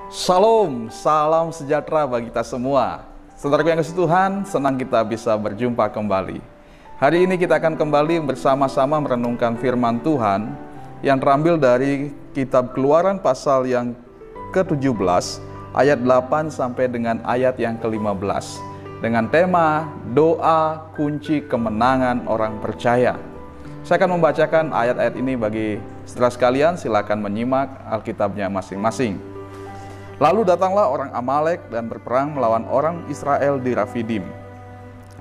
Shalom, salam sejahtera bagi kita semua. Saudaraku yang kasih Tuhan, senang kita bisa berjumpa kembali. Hari ini kita akan kembali bersama-sama merenungkan firman Tuhan yang terambil dari kitab Keluaran pasal yang ke-17, ayat 8 sampai dengan ayat yang ke-15. Dengan tema, doa kunci kemenangan orang percaya. Saya akan membacakan ayat-ayat ini bagi saudara sekalian, silakan menyimak Alkitabnya masing-masing. Lalu datanglah orang Amalek dan berperang melawan orang Israel di Rafidim.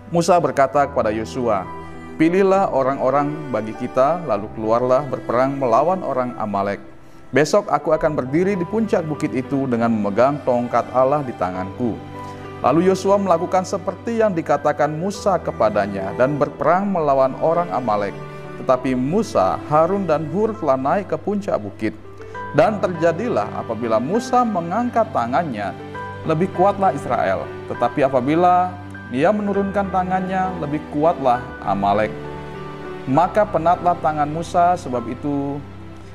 Musa berkata kepada Yosua, "Pilihlah orang-orang bagi kita, lalu keluarlah berperang melawan orang Amalek. Besok aku akan berdiri di puncak bukit itu dengan memegang tongkat Allah di tanganku." Lalu Yosua melakukan seperti yang dikatakan Musa kepadanya dan berperang melawan orang Amalek. Tetapi Musa, Harun dan Hur telah naik ke puncak bukit. Dan terjadilah apabila Musa mengangkat tangannya, lebih kuatlah Israel. Tetapi apabila dia menurunkan tangannya, lebih kuatlah Amalek. Maka penatlah tangan Musa, sebab itu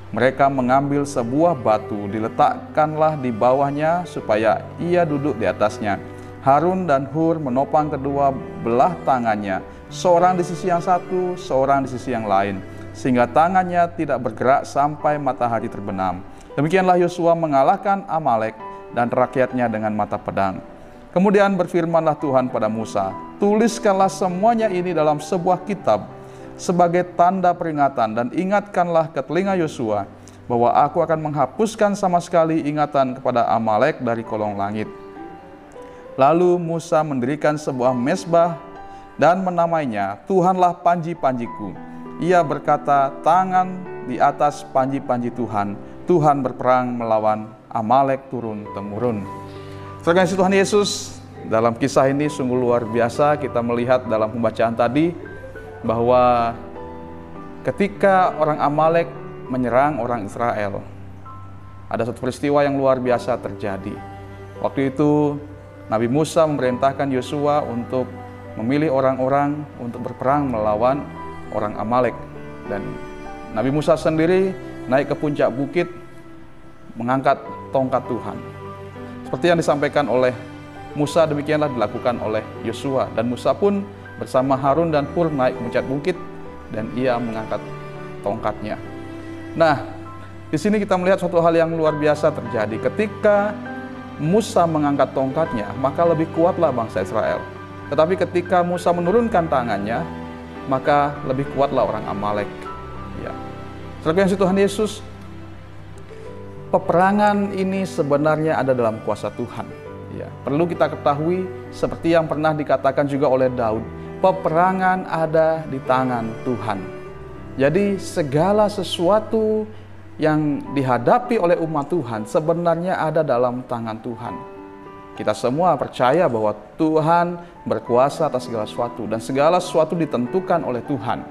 mereka mengambil sebuah batu, diletakkanlah di bawahnya supaya ia duduk di atasnya. Harun dan Hur menopang kedua belah tangannya, seorang di sisi yang satu, seorang di sisi yang lain, sehingga tangannya tidak bergerak sampai matahari terbenam. Demikianlah Yosua mengalahkan Amalek dan rakyatnya dengan mata pedang. Kemudian berfirmanlah Tuhan pada Musa, "Tuliskanlah semuanya ini dalam sebuah kitab sebagai tanda peringatan dan ingatkanlah ke telinga Yosua bahwa aku akan menghapuskan sama sekali ingatan kepada Amalek dari kolong langit." Lalu Musa mendirikan sebuah mezbah dan menamainya Tuhanlah panji-panjiku. Ia berkata, tangan di atas panji-panji Tuhan. Tuhan berperang melawan Amalek turun-temurun. Saudara kasih Tuhan Yesus, dalam kisah ini sungguh luar biasa kita melihat dalam pembacaan tadi bahwa ketika orang Amalek menyerang orang Israel, ada satu peristiwa yang luar biasa terjadi. Waktu itu Nabi Musa memerintahkan Yosua untuk memilih orang-orang untuk berperang melawan orang Amalek. Dan Nabi Musa sendiri naik ke puncak bukit mengangkat tongkat Tuhan. Seperti yang disampaikan oleh Musa, demikianlah dilakukan oleh Yosua. Dan Musa pun bersama Harun dan Hur naik ke puncak bukit dan ia mengangkat tongkatnya. Nah, di sini kita melihat suatu hal yang luar biasa terjadi. Ketika Musa mengangkat tongkatnya, maka lebih kuatlah bangsa Israel. Tetapi ketika Musa menurunkan tangannya, maka lebih kuatlah orang Amalek. Ya. Saudara yang Tuhan Yesus, peperangan ini sebenarnya ada dalam kuasa Tuhan. Ya. Perlu kita ketahui, seperti yang pernah dikatakan juga oleh Daud, peperangan ada di tangan Tuhan. Jadi segala sesuatu yang dihadapi oleh umat Tuhan sebenarnya ada dalam tangan Tuhan. Kita semua percaya bahwa Tuhan berkuasa atas segala sesuatu dan segala sesuatu ditentukan oleh Tuhan.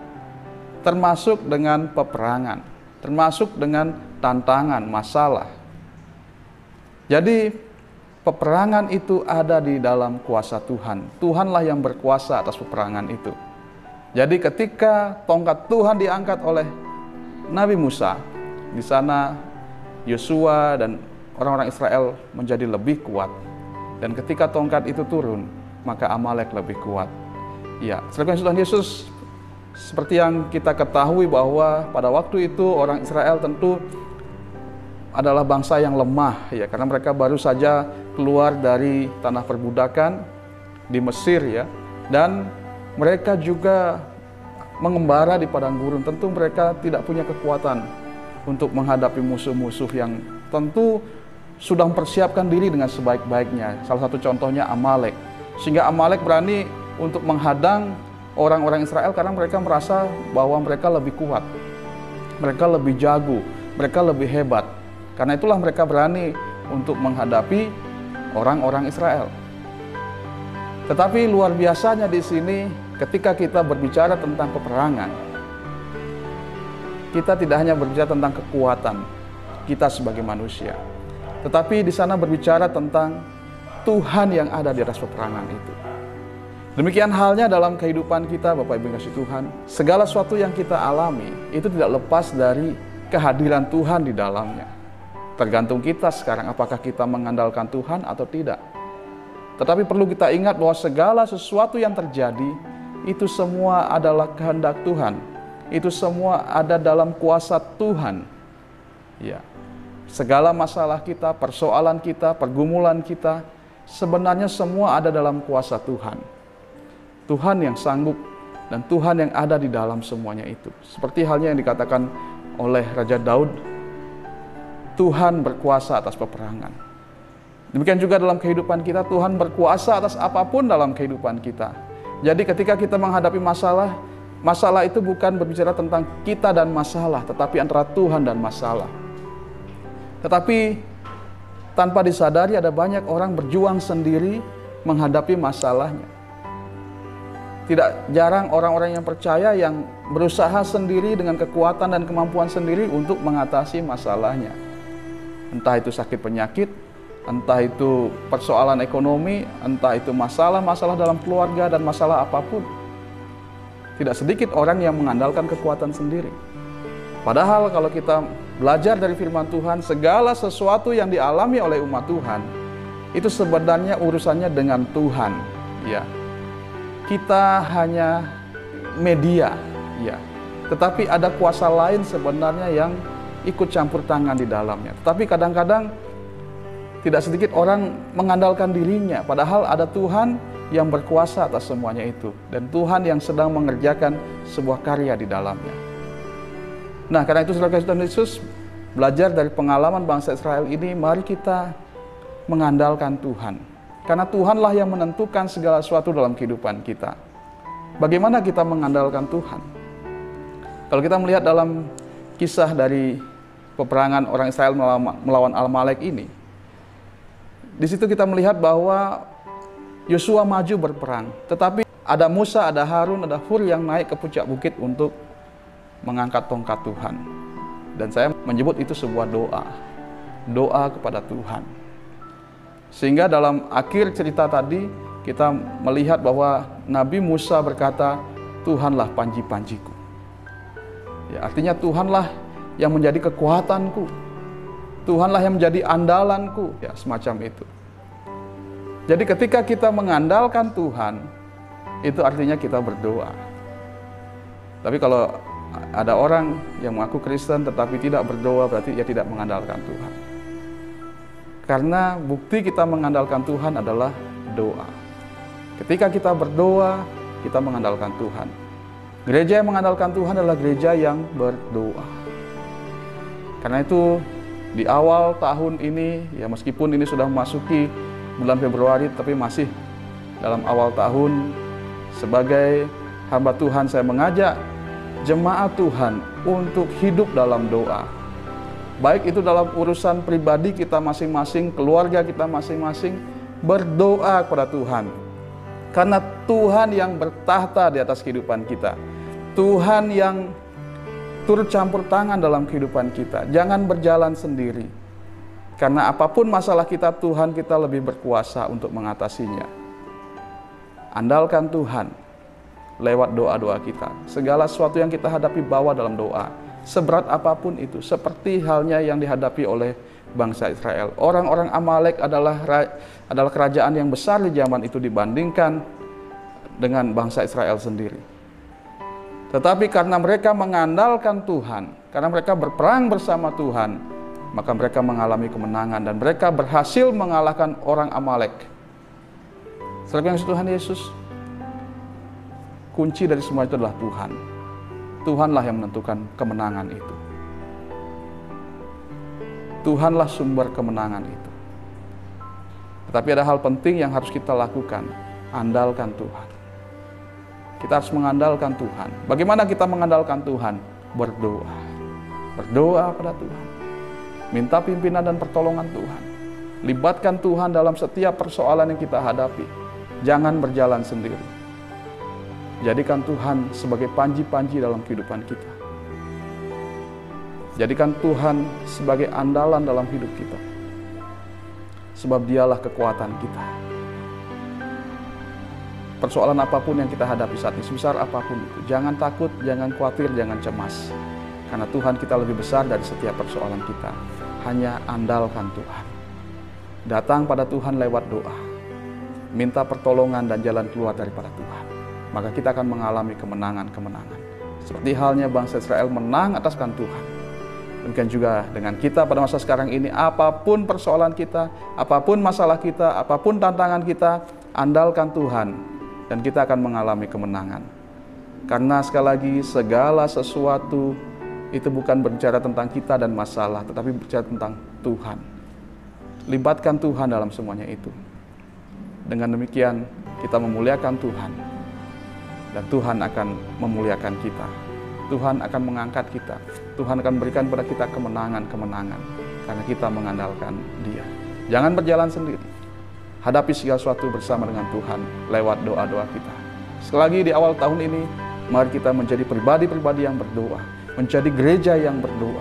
Termasuk dengan peperangan, termasuk dengan tantangan, masalah. Jadi peperangan itu ada di dalam kuasa Tuhan. Tuhanlah yang berkuasa atas peperangan itu. Jadi ketika tongkat Tuhan diangkat oleh Nabi Musa, di sana Yosua dan orang-orang Israel menjadi lebih kuat. Dan ketika tongkat itu turun, maka Amalek lebih kuat. Ya, saudara Tuhan Yesus, seperti yang kita ketahui bahwa pada waktu itu orang Israel tentu adalah bangsa yang lemah, ya, karena mereka baru saja keluar dari tanah perbudakan di Mesir, ya, dan mereka juga mengembara di padang gurun. Tentu mereka tidak punya kekuatan untuk menghadapi musuh-musuh yang tentu sudah mempersiapkan diri dengan sebaik-baiknya. Salah satu contohnya Amalek. Sehingga Amalek berani untuk menghadang orang-orang Israel karena mereka merasa bahwa mereka lebih kuat. Mereka lebih jago, mereka lebih hebat. Karena itulah mereka berani untuk menghadapi orang-orang Israel. Tetapi luar biasanya di sini ketika kita berbicara tentang peperangan, kita tidak hanya berbicara tentang kekuatan kita sebagai manusia, tetapi di sana berbicara tentang Tuhan yang ada di atas peperangan itu. Demikian halnya dalam kehidupan kita, Bapak Ibu yang kasih Tuhan. Segala sesuatu yang kita alami itu tidak lepas dari kehadiran Tuhan di dalamnya. Tergantung kita sekarang apakah kita mengandalkan Tuhan atau tidak. Tetapi perlu kita ingat bahwa segala sesuatu yang terjadi itu semua adalah kehendak Tuhan. Itu semua ada dalam kuasa Tuhan. Ya. Segala masalah kita, persoalan kita, pergumulan kita, sebenarnya semua ada dalam kuasa Tuhan. Tuhan yang sanggup dan Tuhan yang ada di dalam semuanya itu. Seperti halnya yang dikatakan oleh Raja Daud, Tuhan berkuasa atas peperangan. Demikian juga dalam kehidupan kita, Tuhan berkuasa atas apapun dalam kehidupan kita. Jadi ketika kita menghadapi masalah, masalah itu bukan berbicara tentang kita dan masalah, tetapi antara Tuhan dan masalah. Tetapi tanpa disadari ada banyak orang berjuang sendiri menghadapi masalahnya. Tidak jarang orang-orang yang percaya yang berusaha sendiri dengan kekuatan dan kemampuan sendiri untuk mengatasi masalahnya. Entah itu sakit penyakit, entah itu persoalan ekonomi, entah itu masalah-masalah dalam keluarga dan masalah apapun. Tidak sedikit orang yang mengandalkan kekuatan sendiri. Padahal kalau kita belajar dari firman Tuhan, segala sesuatu yang dialami oleh umat Tuhan itu sebenarnya urusannya dengan Tuhan. Ya, kita hanya media. Ya, tetapi ada kuasa lain sebenarnya yang ikut campur tangan di dalamnya. Tetapi kadang-kadang tidak sedikit orang mengandalkan dirinya, padahal ada Tuhan yang berkuasa atas semuanya itu, dan Tuhan yang sedang mengerjakan sebuah karya di dalamnya. Nah, karena itu saudara Tuhan Yesus, belajar dari pengalaman bangsa Israel ini, mari kita mengandalkan Tuhan. Karena Tuhanlah yang menentukan segala sesuatu dalam kehidupan kita. Bagaimana kita mengandalkan Tuhan? Kalau kita melihat dalam kisah dari peperangan orang Israel melawan Amalek ini, di situ kita melihat bahwa Yosua maju berperang, tetapi ada Musa, ada Harun, ada Hur yang naik ke puncak bukit untuk mengangkat tongkat Tuhan. Dan saya menyebut itu sebuah doa kepada Tuhan. Sehingga dalam akhir cerita tadi kita melihat bahwa Nabi Musa berkata, Tuhanlah panji-panjiku. Ya, artinya Tuhanlah yang menjadi kekuatanku, Tuhanlah yang menjadi andalanku, ya semacam itu. Jadi ketika kita mengandalkan Tuhan, itu artinya kita berdoa. Tapi kalau ada orang yang mengaku Kristen tetapi tidak berdoa, berarti ia tidak mengandalkan Tuhan. Karena bukti kita mengandalkan Tuhan adalah doa. Ketika kita berdoa, kita mengandalkan Tuhan. Gereja yang mengandalkan Tuhan adalah gereja yang berdoa. Karena itu di awal tahun ini, ya meskipun ini sudah memasuki bulan Februari, tapi masih dalam awal tahun, sebagai hamba Tuhan saya mengajak jemaat Tuhan untuk hidup dalam doa. Baik itu dalam urusan pribadi kita masing-masing, keluarga kita masing-masing, berdoa kepada Tuhan. Karena Tuhan yang bertahta di atas kehidupan kita. Tuhan yang turut campur tangan dalam kehidupan kita. Jangan berjalan sendiri. Karena apapun masalah kita, Tuhan kita lebih berkuasa untuk mengatasinya. Andalkan Tuhan lewat doa-doa kita. Segala sesuatu yang kita hadapi bawa dalam doa. Seberat apapun itu, seperti halnya yang dihadapi oleh bangsa Israel. Orang-orang Amalek adalah kerajaan yang besar di zaman itu dibandingkan dengan bangsa Israel sendiri. Tetapi karena mereka mengandalkan Tuhan, karena mereka berperang bersama Tuhan, maka mereka mengalami kemenangan dan mereka berhasil mengalahkan orang Amalek. Saudara yang Tuhan Yesus, kunci dari semua itu adalah Tuhan. Tuhanlah yang menentukan kemenangan itu. Tuhanlah sumber kemenangan itu. Tetapi ada hal penting yang harus kita lakukan. Andalkan Tuhan. Kita harus mengandalkan Tuhan. Bagaimana kita mengandalkan Tuhan? Berdoa. Berdoa pada Tuhan. Minta pimpinan dan pertolongan Tuhan. Libatkan Tuhan dalam setiap persoalan yang kita hadapi. Jangan berjalan sendiri. Jadikan Tuhan sebagai panji-panji dalam kehidupan kita. Jadikan Tuhan sebagai andalan dalam hidup kita. Sebab Dialah kekuatan kita. Persoalan apapun yang kita hadapi saat ini, sebesar apapun itu, jangan takut, jangan khawatir, jangan cemas. Karena Tuhan kita lebih besar dari setiap persoalan kita. hanya andalkan Tuhan. Datang pada Tuhan lewat doa, minta pertolongan dan jalan keluar daripada Tuhan. Maka kita akan mengalami kemenangan-kemenangan. Seperti halnya bangsa Israel menang ataskan Tuhan. Demikian juga dengan kita pada masa sekarang ini, apapun persoalan kita, apapun masalah kita, apapun tantangan kita, andalkan Tuhan dan kita akan mengalami kemenangan. Karena sekali lagi, segala sesuatu itu bukan berbicara tentang kita dan masalah, tetapi berbicara tentang Tuhan. Libatkan Tuhan dalam semuanya itu. Dengan demikian, kita memuliakan Tuhan. Dan Tuhan akan memuliakan kita. Tuhan akan mengangkat kita. Tuhan akan berikan kepada kita kemenangan-kemenangan. Karena kita mengandalkan Dia. Jangan berjalan sendiri. Hadapi segala sesuatu bersama dengan Tuhan lewat doa-doa kita. Sekali lagi di awal tahun ini, mari kita menjadi pribadi-pribadi yang berdoa. Menjadi gereja yang berdoa.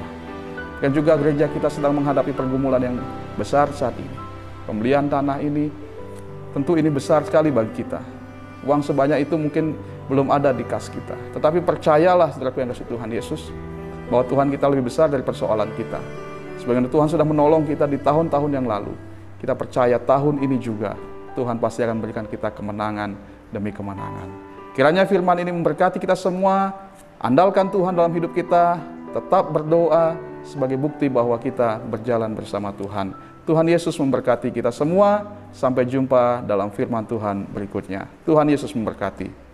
Dan juga gereja kita sedang menghadapi pergumulan yang besar saat ini. Pembelian tanah ini, tentu ini besar sekali bagi kita. Uang sebanyak itu mungkin belum ada di kas kita. Tetapi percayalah, saudaraku yang kasih Tuhan Yesus, bahwa Tuhan kita lebih besar dari persoalan kita. Sebagaimana Tuhan sudah menolong kita di tahun-tahun yang lalu, kita percaya tahun ini juga Tuhan pasti akan berikan kita kemenangan demi kemenangan. Kiranya firman ini memberkati kita semua. Andalkan Tuhan dalam hidup kita, tetap berdoa sebagai bukti bahwa kita berjalan bersama Tuhan. Tuhan Yesus memberkati kita semua. Sampai jumpa dalam firman Tuhan berikutnya. Tuhan Yesus memberkati.